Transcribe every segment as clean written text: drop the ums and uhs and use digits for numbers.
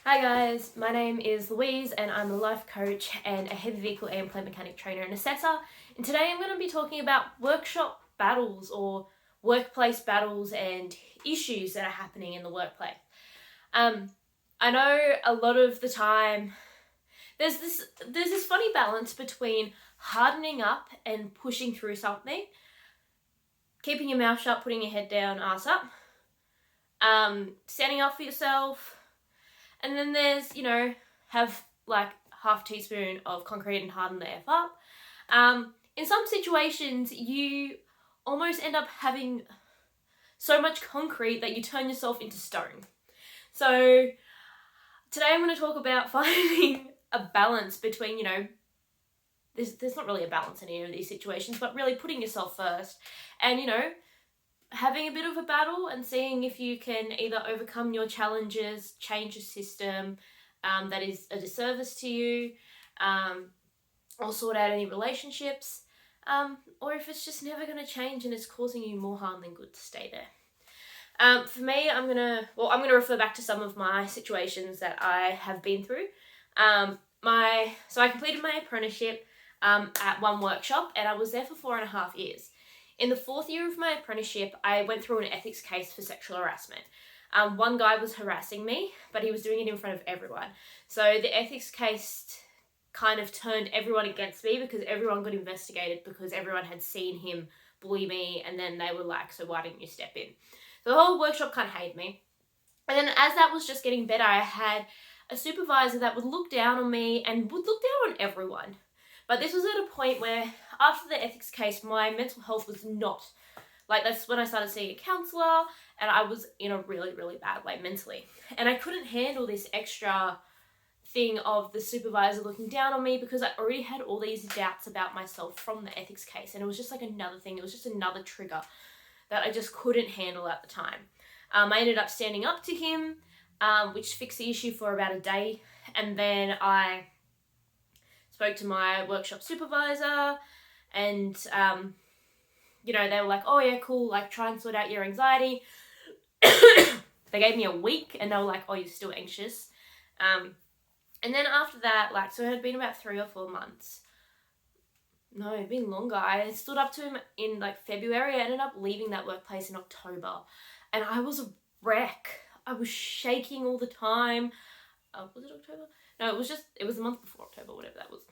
Hi guys, my name is Louise and I'm a life coach and a heavy vehicle and plate mechanic trainer and assessor. And today I'm going to be talking about workshop battles or workplace battles and issues that are happening in the workplace. I know a lot of the time there's this funny balance between hardening up and pushing through something, keeping your mouth shut, putting your head down, ass up, standing up for yourself. And then there's, have like half teaspoon of concrete and harden the F up. In some situations, you almost end up having so much concrete that you turn yourself into stone. So today I'm going to talk about finding a balance between, there's not really a balance in any of these situations, but really putting yourself first and, having a bit of a battle and seeing if you can either overcome your challenges, change a system that is a disservice to you, or sort out any relationships, or if it's just never going to change and it's causing you more harm than good to stay there. For me, I'm gonna refer back to some of my situations that I have been through. So I completed my apprenticeship at one workshop and I was there for 4.5 years. In the 4th year of my apprenticeship, I went through an ethics case for sexual harassment. One guy was harassing me, but he was doing it in front of everyone. So the ethics case kind of turned everyone against me because everyone got investigated because everyone had seen him bully me, and then they were like, so why didn't you step in? So the whole workshop kind of hated me. And then as that was just getting better, I had a supervisor that would look down on me and would look down on everyone. But this was at a point where, after the ethics case, my mental health was not, that's when I started seeing a counsellor, and I was in a really, really bad way mentally. And I couldn't handle this extra thing of the supervisor looking down on me because I already had all these doubts about myself from the ethics case, and it was just like another thing, it was just another trigger that I just couldn't handle at the time. I ended up standing up to him, which fixed the issue for about a day, and then I spoke to my workshop supervisor and, they were like, oh yeah, cool, try and sort out your anxiety. They gave me a week and they were like, oh, you're still anxious. And then after that, so it had been about 3 or 4 months. No, it had been longer. I stood up to him in February. I ended up leaving that workplace in October and I was a wreck. I was shaking all the time. Was it October? No, it was the month before October, whatever that was.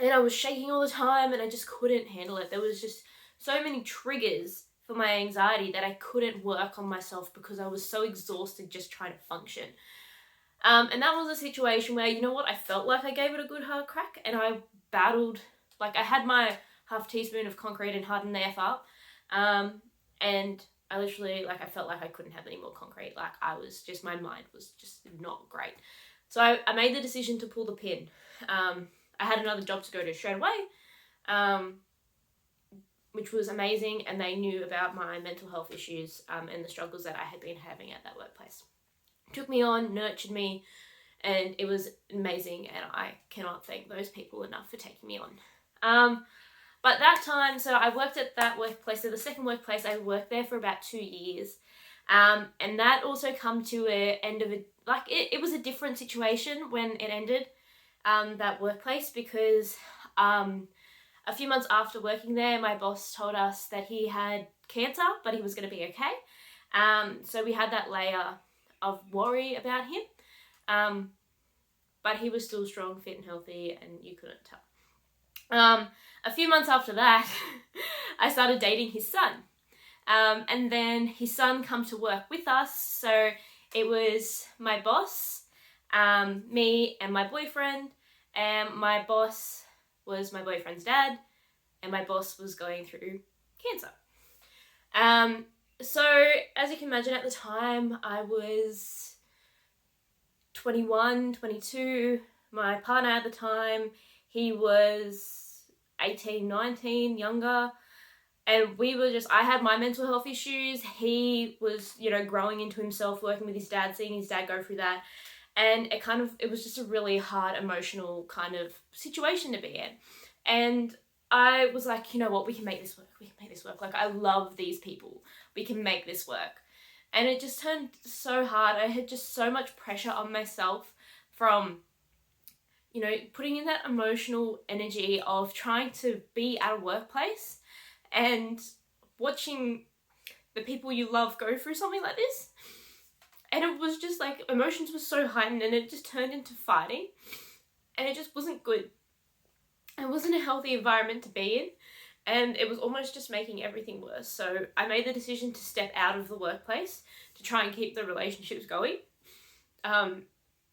And I was shaking all the time and I just couldn't handle it. There was just so many triggers for my anxiety that I couldn't work on myself because I was so exhausted just trying to function. And that was a situation where, I felt like I gave it a good hard crack and I battled, I had my half teaspoon of concrete and hardened the F up. And I literally, I felt like I couldn't have any more concrete. My mind was just not great. So I made the decision to pull the pin. I had another job to go to straight away, which was amazing. And they knew about my mental health issues and the struggles that I had been having at that workplace. Took me on, nurtured me, and it was amazing. And I cannot thank those people enough for taking me on. But that time, so I worked at that workplace. So the second workplace, I worked there for about 2 years. And that also come to an end of it. It was a different situation when it ended, that workplace, because a few months after working there, my boss told us that he had cancer, but he was going to be okay. So we had that layer of worry about him. But he was still strong, fit and healthy, and you couldn't tell. A few months after that, I started dating his son. And then his son come to work with us. So it was my boss, me and my boyfriend, and my boss was my boyfriend's dad, and my boss was going through cancer. So as you can imagine, at the time I was 21, 22. My partner at the time, he was 18, 19, younger. And I had my mental health issues. He was, growing into himself, working with his dad, seeing his dad go through that. And it was just a really hard emotional kind of situation to be in. And I was like, you know what, we can make this work. We can make this work. I love these people. We can make this work. And it just turned so hard. I had just so much pressure on myself from, you know, putting in that emotional energy of trying to be at a workplace and watching the people you love go through something like this. And it was just like, emotions were so heightened and it just turned into fighting. And it just wasn't good. It wasn't a healthy environment to be in. And it was almost just making everything worse. So I made the decision to step out of the workplace to try and keep the relationships going,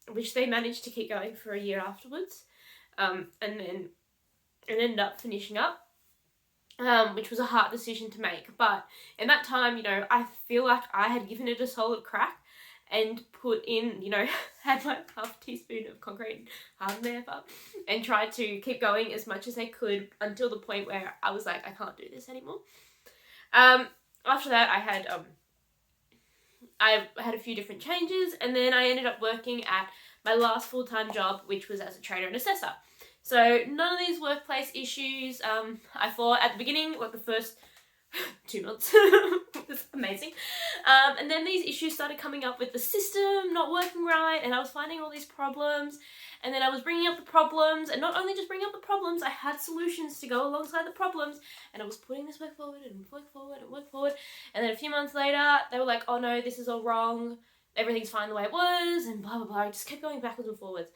which they managed to keep going for a year afterwards. And then it ended up finishing up, which was a hard decision to make. But in that time, you know, I feel like I had given it a solid crack and put in, you know, had my half teaspoon of concrete and hardened there up and tried to keep going as much as I could until the point where I was like, I can't do this anymore. After that, I had a few different changes, and then I ended up working at my last full-time job, which was as a trainer and assessor. So none of these workplace issues. I thought at the beginning, like the first 2 months, it was amazing. And then these issues started coming up with the system not working right, and I was finding all these problems. And then I was bringing up the problems, and not only just bringing up the problems, I had solutions to go alongside the problems, and I was putting this work forward and work forward and work forward. And then a few months later, they were like, oh no, this is all wrong. Everything's fine the way it was, and blah, blah, blah. I just kept going backwards and forwards.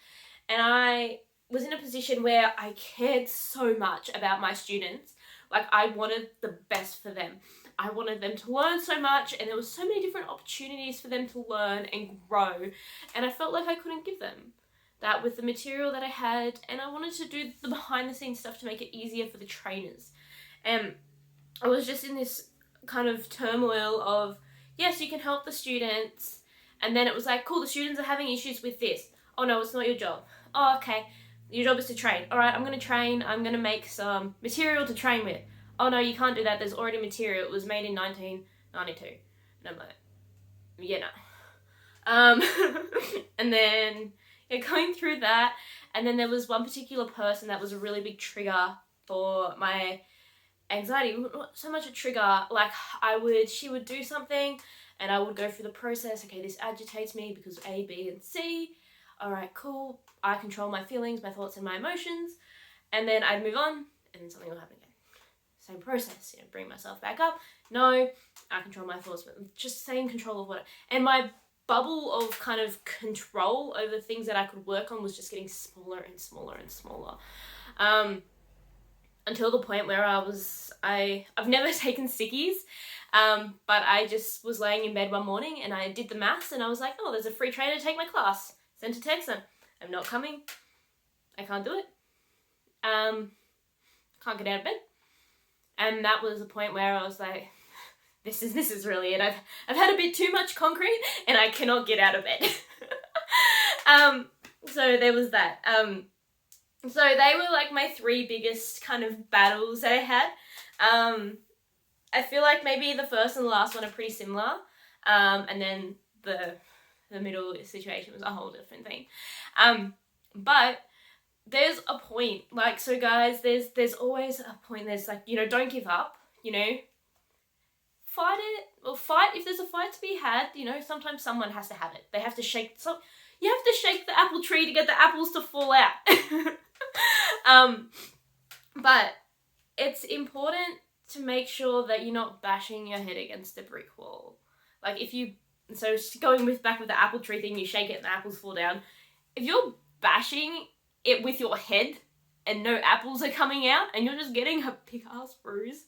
And I was in a position where I cared so much about my students. Like, I wanted the best for them. I wanted them to learn so much, and there was so many different opportunities for them to learn and grow. And I felt like I couldn't give them that with the material that I had, and I wanted to do the behind the scenes stuff to make it easier for the trainers. And I was just in this kind of turmoil of, yes, you can help the students, and then it was like, cool, the students are having issues with this. Oh no, it's not your job. Oh, okay, your job is to train. All right, I'm going to train, I'm going to make some material to train with. Oh no, you can't do that, there's already material, it was made in 1992. And I'm like, yeah, no. And then going through that, and then there was one particular person that was a really big trigger for my anxiety. Not so much a trigger, like she would do something and I would go through the process. Okay, this agitates me because A, B, and C. All right, cool. I control my feelings, my thoughts, and my emotions. And then I'd move on, and then something will happen again. Same process, you know, bring myself back up. No, I control my thoughts, but just staying in control of what. And my bubble of kind of control over things that I could work on was just getting smaller and smaller and smaller. Until the point where I've never taken Stickies, but I just was laying in bed one morning and I did the maths and I was like, oh, there's a free trainer to take my class. Sent a text them. I'm not coming. I can't do it. Can't get out of bed. And that was the point where I was like, this is really it. I've had a bit too much concrete and I cannot get out of bed. So there was that. So they were like my 3 biggest kind of battles that I had. I feel like maybe the first and the last one are pretty similar. And then the middle situation was a whole different thing. But there's a point, like, so guys, there's always a point. There's like, you know, don't give up, you know, fight it, or fight if there's a fight to be had, you know, sometimes someone has to have it. They have to you have to shake the apple tree to get the apples to fall out. But it's important to make sure that you're not bashing your head against a brick wall. Like so going back with the apple tree thing, you shake it and the apples fall down. If you're bashing it with your head and no apples are coming out and you're just getting a big ass bruise,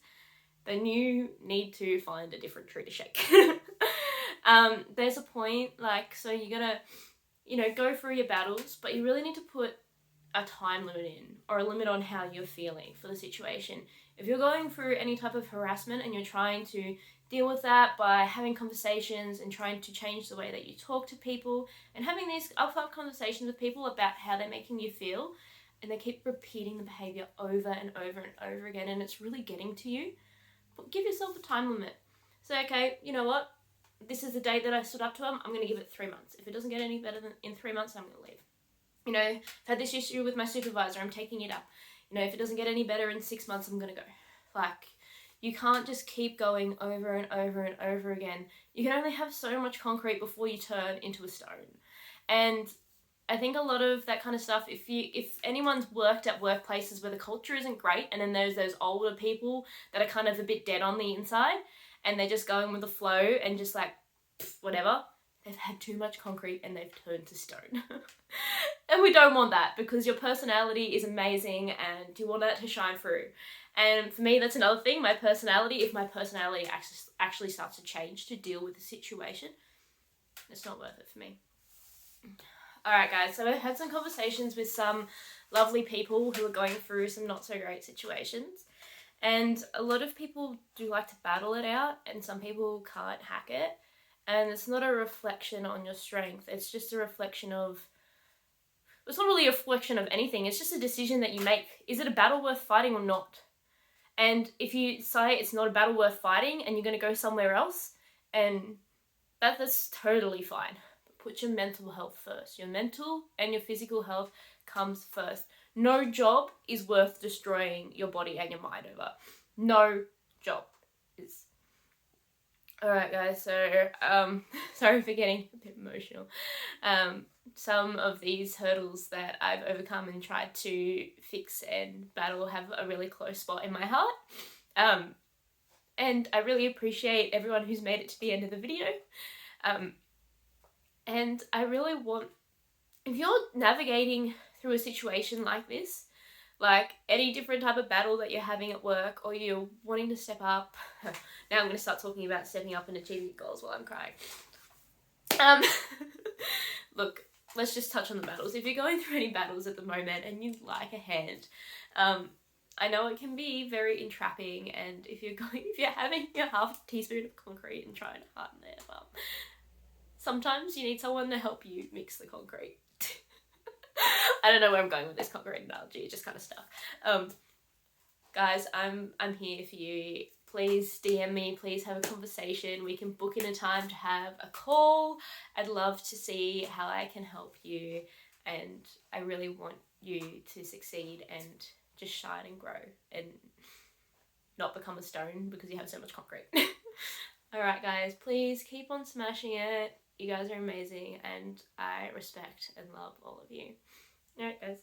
then you need to find a different tree to shake. There's a point, like, so you gotta, you know, go through your battles, but you really need to put a time limit in, or a limit on how you're feeling for the situation. If you're going through any type of harassment and you're trying to deal with that by having conversations and trying to change the way that you talk to people and having these upfront conversations with people about how they're making you feel, and they keep repeating the behavior over and over and over again, and it's really getting to you, but give yourself a time limit. Say, okay, you know what? This is the day that I stood up to them. I'm going to give it 3 months. If it doesn't get any better than in 3 months, I'm going to leave. You know, I've had this issue with my supervisor. I'm taking it up. You know, if it doesn't get any better in 6 months, I'm going to go. Like, You can't just keep going over and over and over again. You can only have so much concrete before you turn into a stone. And I think a lot of that kind of stuff, if anyone's worked at workplaces where the culture isn't great, and then there's those older people that are kind of a bit dead on the inside, and they're just going with the flow and just like, whatever, they've had too much concrete and they've turned to stone. And we don't want that, because your personality is amazing and you want that to shine through. And for me, that's another thing, my personality. If my personality actually starts to change to deal with the situation, it's not worth it for me. Alright guys, so I've had some conversations with some lovely people who are going through some not so great situations. And a lot of people do like to battle it out, and some people can't hack it. And it's not a reflection on your strength. It's just a reflection of... It's not really a reflection of anything. It's just a decision that you make. Is it a battle worth fighting or not? And if you say it's not a battle worth fighting and you're going to go somewhere else, and that's totally fine. But put your mental health first. Your mental and your physical health comes first. No job is worth destroying your body and your mind over. No job is. Alright guys, so sorry for getting a bit emotional. Some of these hurdles that I've overcome and tried to fix and battle have a really close spot in my heart. And I really appreciate everyone who's made it to the end of the video. And I really want, if you're navigating through a situation like this, like any different type of battle that you're having at work, or you're wanting to step up. Now I'm going to start talking about stepping up and achieving goals while I'm crying. Look, let's just touch on the battles. If you're going through any battles at the moment and you'd like a hand, I know it can be very entrapping, and if you're having a half teaspoon of concrete and trying to harden it up, sometimes you need someone to help you mix the concrete. I don't know where I'm going with this concrete analogy, it's just kind of stuff. Guys, I'm here for you. Please DM me, please have a conversation. We can book in a time to have a call. I'd love to see how I can help you, and I really want you to succeed and just shine and grow and not become a stone because you have so much concrete. Alright guys, please keep on smashing it. You guys are amazing, and I respect and love all of you. Alright guys.